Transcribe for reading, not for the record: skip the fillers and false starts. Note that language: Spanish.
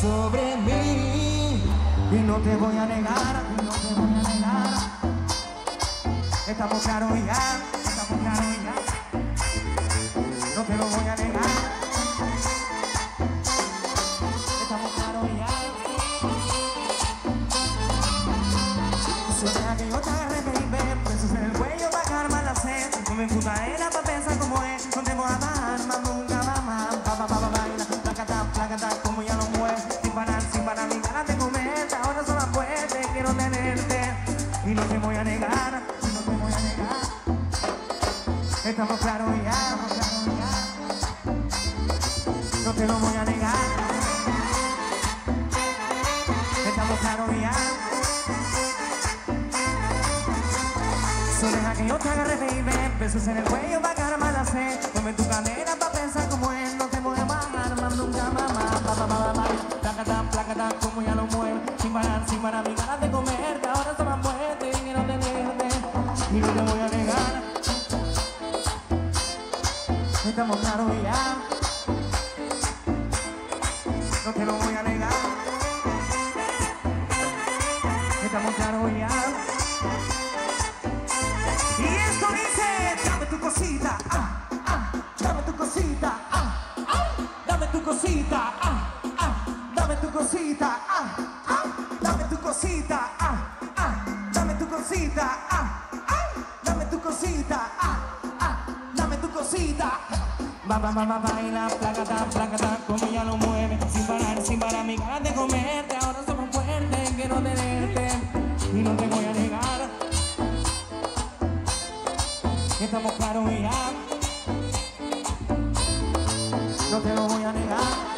sobre mí. Y no te voy a negar, y no te voy a negar. Estamos claros ya, estamos claros ya. No te lo voy a negar. Estamos claros ya. Suena que yo te agarré, baby. Besos en el cuello pa' calmar la sed. No me putadera pa' pensar como es. No te voy a dar, más nunca más. Baila, placata, como ya lo mueves. Sin parar, mi ganas de comerte. Ahora son las fuertes, quiero tenerte. Y no te voy a negar, y no te voy a negar. Estamos claros ya, estamos claros ya. No te lo voy a negar. Estamos claros ya. So deja que yo te agarre, baby. Besos en el cuello pa' calmar la sed. Tome tu cadera pa' pensar como es. No te voy a bajar, más nunca más. Placata, como ya lo mueves. Sin parar, mi ganas de comerte. Ahora son más fuertes, quiero tenerte. Y no te voy a negar. Estamos claros ya. No te lo voy a negar. Estamos claros ya. Y esto dice, dame tu cosita, dame tu cosita, dame tu cosita, dame tu cosita, dame tu cosita, dame tu cosita, dame tu cosita, dame tu cosita. Baila, placata, como ella lo mueve. Sin parar, mi ganas de comerte. Ahora somos fuertes, quiero tenerte. Y no te voy a negar. Estamos claros ya. No te lo voy a negar.